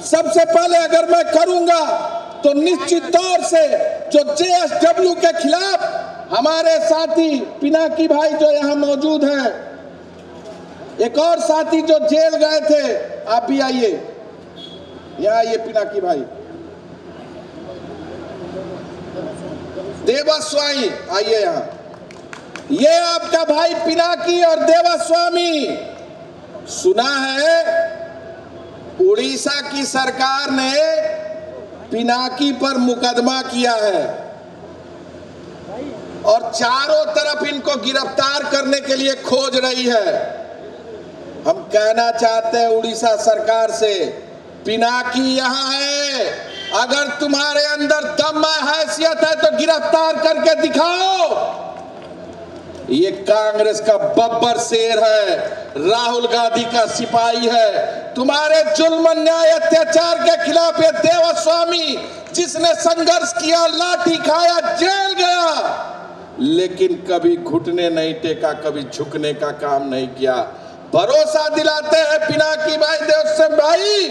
सबसे पहले अगर मैं करूंगा तो निश्चित तौर से जो जेएसडब्ल्यू के खिलाफ हमारे साथी पिनाकी भाई जो यहाँ मौजूद हैं, एक और साथी जो जेल गए थे, आप भी आइए, यहाँ आइए पिनाकी भाई, देवास्वामी आइए यहाँ। ये आपका भाई पिनाकी और देवास्वामी, सुना है उड़ीसा की सरकार ने पिनाकी पर मुकदमा किया है और चारों तरफ इनको गिरफ्तार करने के लिए खोज रही है। हम कहना चाहते हैं उड़ीसा सरकार से, पिनाकी यहाँ है, अगर तुम्हारे अंदर दम हैसियत है तो गिरफ्तार करके दिखाओ। ये कांग्रेस का बब्बर शेर है, राहुल गांधी का सिपाही है। तुम्हारे जुल्म अन्याय अत्याचार के खिलाफ ये देवास्वामी जिसने संघर्ष किया, लाठी खाया, जेल गया, लेकिन कभी घुटने नहीं टेका, कभी झुकने का काम नहीं किया। भरोसा दिलाते हैं पिनाकी भाई, देवास्वामी भाई,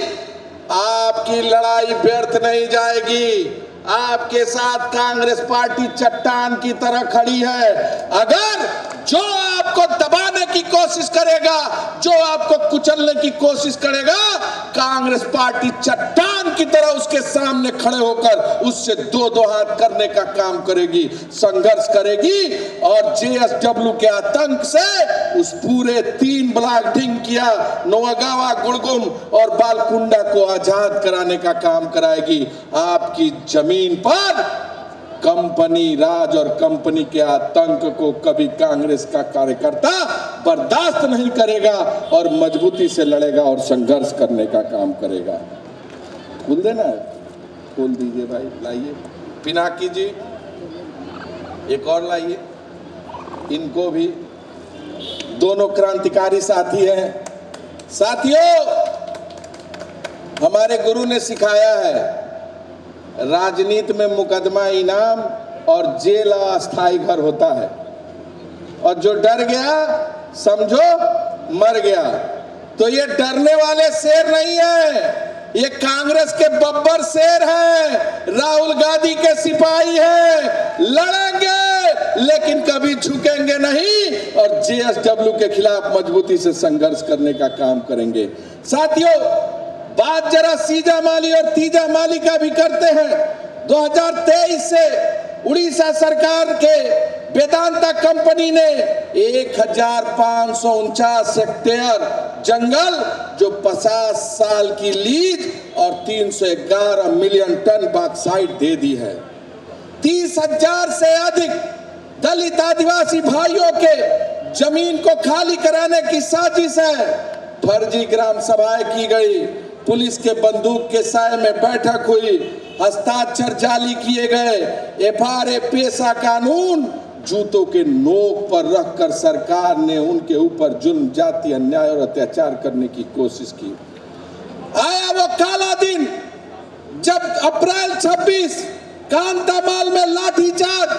आपकी लड़ाई व्यर्थ नहीं जाएगी। आपके साथ कांग्रेस पार्टी चट्टान की तरह खड़ी है। अगर जो आपको दबाने की कोशिश करेगा, जो आपको कुचलने की कोशिश करेगा, कांग्रेस पार्टी चट्टान की तरह उसके सामने खड़े होकर उससे दो दो हाथ करने का काम करेगी, संघर्ष करेगी और जेएसडब्ल्यू के आतंक से उस पूरे 3 ब्लॉक ढिंकिया, नौगावा, गुड़गुम और बालकुंडा को आजाद कराने का काम कराएगी। आपकी जमीन पर कंपनी राज और कंपनी के आतंक को कभी कांग्रेस का कार्यकर्ता बर्दाश्त नहीं करेगा और मजबूती से लड़ेगा और संघर्ष करने का काम करेगा। खोल देना है, खोल दीजिए भाई, लाइए पिनाकी जी, एक और लाइए, इनको भी, दोनों क्रांतिकारी साथी हैं। साथियों, हमारे गुरु ने सिखाया है राजनीति में मुकदमा इनाम और जेल अस्थायी घर होता है, और जो डर गया समझो मर गया। तो ये डरने वाले शेर नहीं है, ये कांग्रेस के बब्बर शेर हैं, राहुल गांधी के सिपाही हैं। लड़ेंगे लेकिन कभी झुकेंगे नहीं और जेएसडब्ल्यू के खिलाफ मजबूती से संघर्ष करने का काम करेंगे। साथियों, बात जरा सीजा माली और तीजा माली का भी करते हैं। 2023 से उड़ीसा सरकार के वेदांता कंपनी ने 1549 हेक्टेयर जंगल जो 50 साल की लीज और 311 मिलियन टन बॉक्साइट दे दी है। 30,000 से अधिक दलित आदिवासी भाइयों के जमीन को खाली कराने की साजिश है। फर्जी ग्राम सभाएं की गई, पुलिस के बंदूक के साए में बैठक हुई, हस्ताक्षर जाली किए गए, एफआरए पेशा कानून जूतों के नोक पर रखकर सरकार ने उनके ऊपर जुल्म, जाति, अन्याय और अत्याचार करने की कोशिश की। आया वो काला दिन जब अप्रैल 26 कांतामाल में लाठीचार्ज,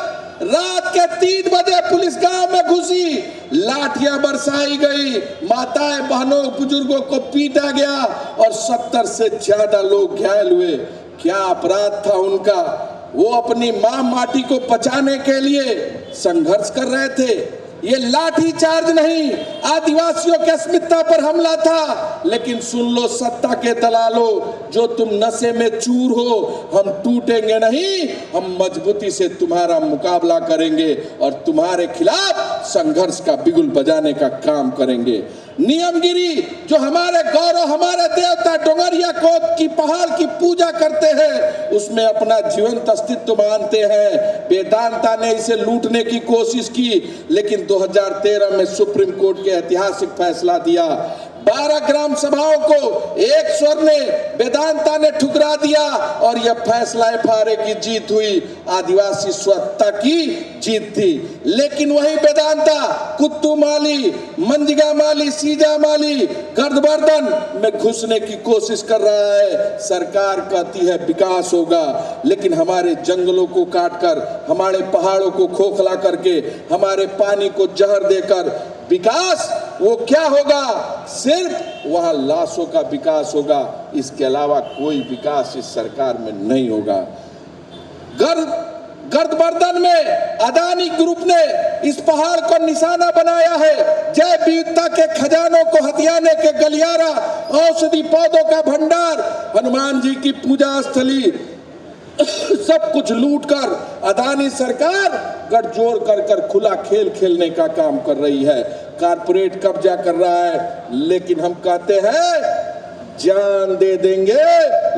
रात के 3 बजे पुलिस गांव में घुसी, लाठियां बरसाई गई, माताएं बहनों बुजुर्गों को पीटा गया और 70 से ज्यादा लोग घायल हुए। क्या अपराध था उनका? वो अपनी मां माटी को बचाने के लिए संघर्ष कर रहे थे। ये लाठी चार्ज नहीं, आदिवासियों के अस्मिता पर हमला था। लेकिन सुन लो सत्ता के दलालों, जो तुम नशे में चूर हो, हम टूटेंगे नहीं, हम मजबूती से तुम्हारा मुकाबला करेंगे और तुम्हारे खिलाफ संघर्ष का बिगुल बजाने का काम करेंगे। नियमगिरी जो हमारे गौरव, हमारे देवता डोंगरिया कोट की पहाड़ की पूजा करते हैं, उसमें अपना जीवंत अस्तित्व मानते हैं। वेदांता ने इसे लूटने की कोशिश की, लेकिन 2013 में सुप्रीम कोर्ट के ऐतिहासिक फैसला दिया। 12 ग्राम सभाओं को एक स्वर ने वेदांता ने ठुकरा दिया और यह फैसला एफआरए की जीत हुई, आदिवासी स्वतंत्रता की जीत थी। लेकिन वही वेदांता कुत्तू माली, मंजिगा माली, सीजा माली, गर्दवर्धन में घुसने की कोशिश कर रहा है। सरकार कहती है विकास होगा, लेकिन हमारे जंगलों को काटकर, हमारे पहाड़ों को खोखला करके, हमारे पानी को जहर देकर विकास वो क्या होगा? सिर्फ वहां लाशों का विकास होगा, इसके अलावा कोई विकास इस सरकार में नहीं होगा। गर्दवर्धन में अदानी ग्रुप ने इस पहाड़ को निशाना बनाया है। जैव विविधता के खजानों को हथियाने के गलियारा, औषधि पौधों का भंडार, हनुमान जी की पूजा स्थली, सब कुछ लूटकर अदानी सरकार गठजोड़ कर खुला खेल खेलने का काम कर रही है। कारपोरेट कब्जा कर रहा है, लेकिन हम कहते हैं जान दे देंगे,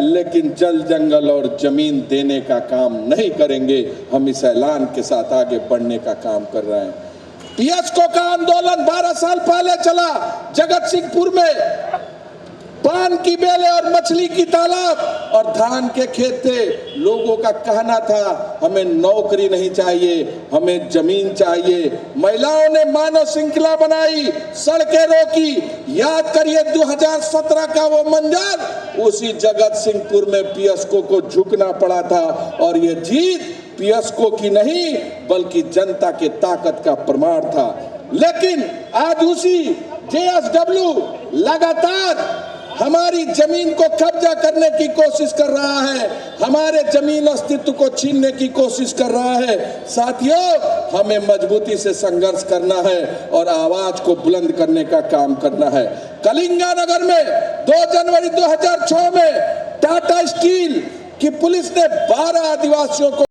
लेकिन जल जंगल और जमीन देने का काम नहीं करेंगे। हम इस ऐलान के साथ आगे बढ़ने का काम कर रहे हैं। पीएसको का आंदोलन 12 साल पहले चला। जगत सिंहपुर में पान की बेलें और मछली की तालाब और धान के खेत थे। लोगों का कहना था हमें नौकरी नहीं चाहिए, हमें जमीन चाहिए। महिलाओं ने मानव श्रृंखला बनाई, सड़कें रोकी। याद करिए 2017 का वो मंजर, उसी जगत सिंहपुर में पीएसको को झुकना पड़ा था। और ये जीत पीएसको की नहीं, बल्कि जनता की ताकत का प्रमाण था। लेकिन आज उसी जेएसडब्ल्यू लगातार हमारी जमीन को कब्जा करने की कोशिश कर रहा है, हमारे जमीन अस्तित्व को छीनने की कोशिश कर रहा है। साथियों, हमें मजबूती से संघर्ष करना है और आवाज को बुलंद करने का काम करना है। कलिंगानगर में 2 जनवरी 2006 में टाटा स्टील की पुलिस ने 12 आदिवासियों को